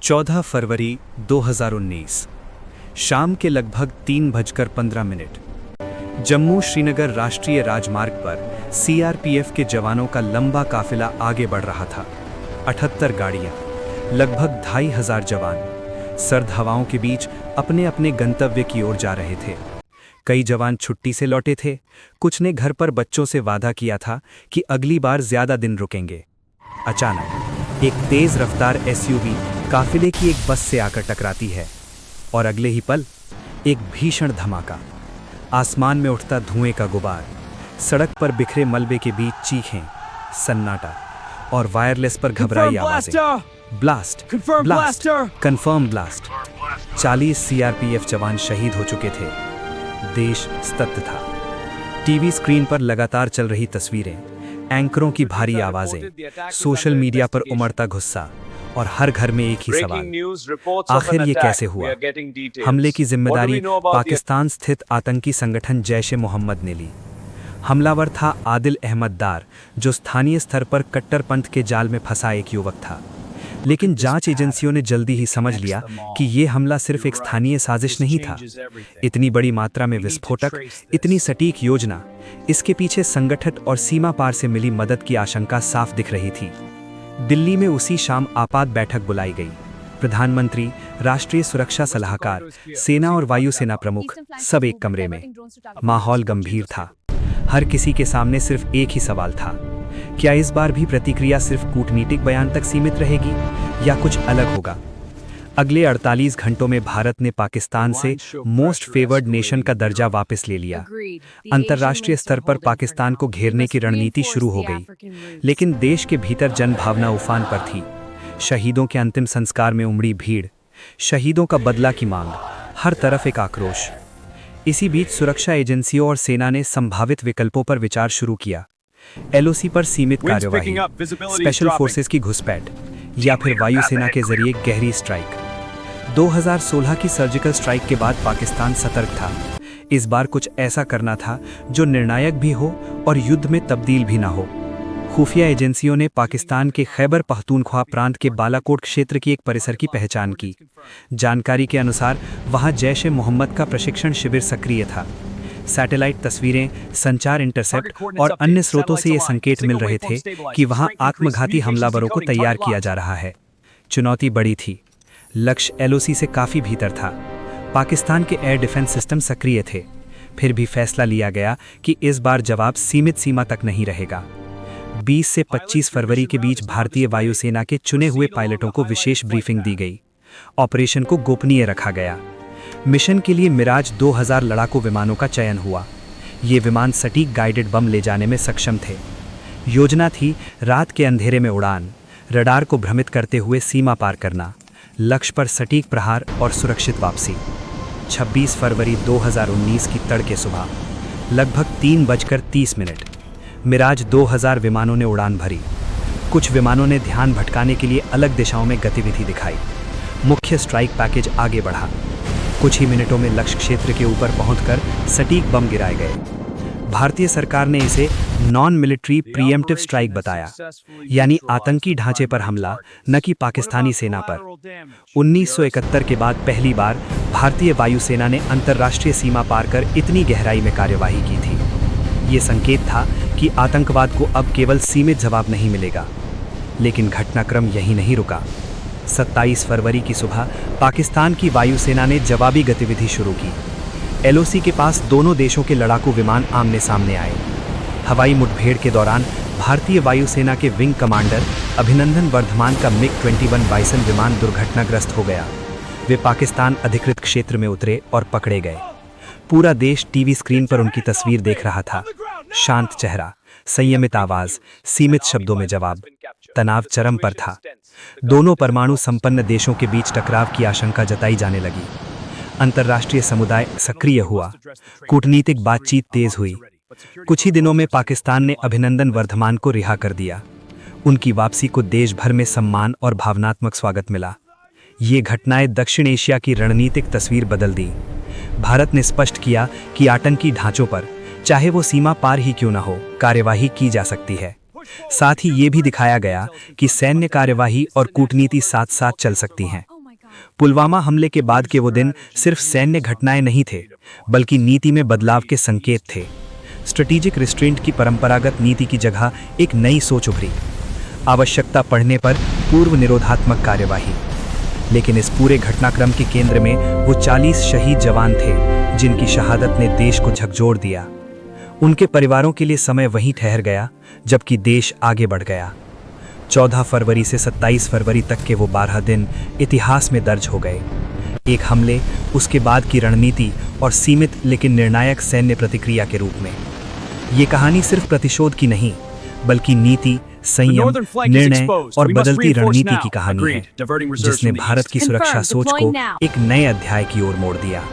14 फरवरी 2019 शाम के लगभग 3:15 जम्मू श्रीनगर राष्ट्रीय राजमार्ग पर सीआरपीएफ के जवानों का लंबा काफिला आगे बढ़ रहा था। 78 गाड़ियां, लगभग 2500 जवान सर्द हवाओं के बीच अपने अपने गंतव्य की ओर जा रहे थे। कई जवान छुट्टी से लौटे थे, कुछ ने घर पर बच्चों से वादा किया था कि अगली बार ज्यादा दिन रुकेंगे। अचानक एक तेज रफ्तार एसयूवी काफिले की एक बस से आकर टकराती है और अगले ही पल एक भीषण धमाका। आसमान में उठता धुएं का गुबार, सड़क पर बिखरे मलबे के बीच चीखें, सन्नाटा और वायरलेस पर घबराई आवाजें। Blast, blast, confirm blast. 40 CRPF जवान शहीद हो चुके थे। देश स्तब्ध था। टीवी स्क्रीन पर लगातार चल रही तस्वीरें, एंकरों की भारी आवाजें, सोशल मीडिया पर उमड़ता गुस्सा और हर घर में एक ही सवाल, आखिर ये कैसे हुआ? हमले की जिम्मेदारी पाकिस्तान स्थित आतंकी संगठन जैश-ए-मोहम्मद ने ली। हमलावर था आदिल अहमद दार, जो स्थानीय स्तर पर कट्टरपंथ के जाल में फंसा एक युवक था। लेकिन जांच एजेंसियों ने जल्दी ही समझ लिया कि ये हमला सिर्फ एक स्थानीय साजिश नहीं था। इतनी बड़ी मात्रा में विस्फोटक, इतनी सटीक योजना, इसके पीछे संगठित और सीमा पार से मिली मदद की आशंका साफ दिख रही थी। दिल्ली में उसी शाम आपात बैठक बुलाई गई। प्रधानमंत्री, राष्ट्रीय सुरक्षा सलाहकार, सेना और वायुसेना प्रमुख सब एक कमरे में। माहौल गंभीर था। हर किसी के सामने सिर्फ एक ही सवाल था, क्या इस बार भी प्रतिक्रिया सिर्फ कूटनीतिक बयान तक सीमित रहेगी या कुछ अलग होगा? अगले 48 घंटों में भारत ने पाकिस्तान से मोस्ट फेवर्ड नेशन का दर्जा वापस ले लिया। अंतर्राष्ट्रीय स्तर पर पाकिस्तान को घेरने की रणनीति शुरू हो गई, लेकिन देश के भीतर जनभावना उफान पर थी। शहीदों के अंतिम संस्कार में उमड़ी भीड़, शहीदों का बदला की मांग, हर तरफ एक आक्रोश। इसी बीच सुरक्षा एजेंसियों और सेना ने संभावित विकल्पों पर विचार शुरू किया। एलओसी पर सीमित कार्यवाही, स्पेशल फोर्सेस की घुसपैठ या फिर वायुसेना के जरिए गहरी स्ट्राइक। 2016 की सर्जिकल स्ट्राइक के बाद पाकिस्तान सतर्क था। इस बार कुछ ऐसा करना था जो निर्णायक भी हो और युद्ध में तब्दील भी ना हो। खुफिया एजेंसियों ने पाकिस्तान के खैबर पख्तूनख्वा प्रांत के बालाकोट क्षेत्र की एक परिसर की पहचान की। जानकारी के अनुसार वहां जैश-ए-मोहम्मद का प्रशिक्षण शिविर सक्रिय था। सैटेलाइट तस्वीरें, संचार इंटरसेप्ट और अन्य स्रोतों से ये संकेत मिल रहे थे कि वहां आत्मघाती हमलावरों को तैयार किया जा रहा है। चुनौती बड़ी थी। लक्ष्य एलओसी से काफी भीतर था। पाकिस्तान के एयर डिफेंस सिस्टम सक्रिय थे। फिर भी फैसला लिया गया कि इस बार जवाब सीमित सीमा तक नहीं रहेगा। 20 से 25 फरवरी के बीच भारतीय वायुसेना के चुने हुए पायलटों को विशेष ब्रीफिंग दी गई। ऑपरेशन को गोपनीय रखा गया। मिशन के लिए मिराज 2000 लड़ाकू विमानों का चयन हुआ। ये विमान सटीक गाइडेड बम ले जाने में सक्षम थे। योजना थी रात के अंधेरे में उड़ान, रडार को भ्रमित करते हुए सीमा पार करना, लक्ष्य पर सटीक प्रहार और सुरक्षित वापसी। 26 फरवरी 2019 की तड़के सुबह लगभग 3:30 मिराज 2000 विमानों ने उड़ान भरी। कुछ विमानों ने ध्यान भटकाने के लिए अलग दिशाओं में गतिविधि दिखाई। मुख्य स्ट्राइक पैकेज आगे बढ़ा। कुछ ही मिनटों में लक्ष्य क्षेत्र के ऊपर पहुंचकर सटीक बम गिराए गए। भारतीय सरकार ने इसे नॉन मिलिट्री प्रीएम्प्टिव स्ट्राइक बताया, यानी आतंकी ढांचे पर हमला, न कि पाकिस्तानी सेना पर। 1971 के बाद पहली बार भारतीय वायुसेना ने अंतर्राष्ट्रीय सीमा पार कर इतनी गहराई में कार्यवाही की थी। ये संकेत था कि आतंकवाद को अब केवल सीमित जवाब नहीं मिलेगा। लेकिन घटनाक्रम यहीं नहीं रुका। 27 फरवरी की सुबह पाकिस्तान की वायुसेना ने जवाबी गतिविधि शुरू की। एलओसी के पास दोनों देशों के लड़ाकू विमान आमने सामने आए। हवाई मुठभेड़ के दौरान भारतीय वायुसेना के विंग कमांडर अभिनंदन वर्धमान का मिग-21 बाइसन विमान दुर्घटनाग्रस्त हो गया। वे पाकिस्तान अधिकृत क्षेत्र में उतरे और पकड़े गए। पूरा देश टीवी स्क्रीन पर उनकी तस्वीर देख रहा था। शांत चेहरा, संयमित आवाज, सीमित शब्दों में जवाब। तनाव चरम पर था। दोनों परमाणु संपन्न देशों के बीच टकराव की आशंका जताई जाने लगी। अंतर्राष्ट्रीय समुदाय सक्रिय हुआ। कूटनीतिक बातचीत तेज हुई। कुछ ही दिनों में पाकिस्तान ने अभिनंदन वर्धमान को रिहा कर दिया। उनकी वापसी को देश भर में सम्मान और भावनात्मक स्वागत मिला। ये घटनाएं दक्षिण एशिया की रणनीतिक तस्वीर बदल दी। भारत ने स्पष्ट किया कि आतंकी ढांचों पर, चाहे वो सीमा पार ही क्यों न हो, कार्यवाही की जा सकती है। साथ ही ये भी दिखाया गया कि सैन्य कार्यवाही और कूटनीति साथ साथ चल सकती हैं। पुलवामा हमले के बाद के वो दिन सिर्फ सैन्य घटनाएं नहीं थे, बल्कि नीति में बदलाव के संकेत थे। स्ट्रेटेजिक रिस्ट्रेंट की परंपरागत नीति की जगह एक नई सोच उभरी। आवश्यकता पड़ने पर पूर्व निरोधात्मक कार्यवाही। लेकिन इस पूरे घटनाक्रम के केंद्र में वो 40 शहीद जवान थे, जिनकी शहादत ने देश को झकझोर दिया। उनके परिवारों के लिए समय वहीं ठहर गया, जबकि देश आगे बढ़ गया। 14 फरवरी से 27 फरवरी तक के वो 12 दिन इतिहास में दर्ज हो गए। एक हमले, उसके बाद की रणनीति और सीमित लेकिन निर्णायक सैन्य प्रतिक्रिया के रूप में। ये कहानी सिर्फ प्रतिशोध की नहीं, बल्कि नीति, संयम, निर्णय और बदलती रणनीति की कहानी है, जिसने भारत की सुरक्षा सोच को एक नए अध्याय की ओर मोड़ दिया।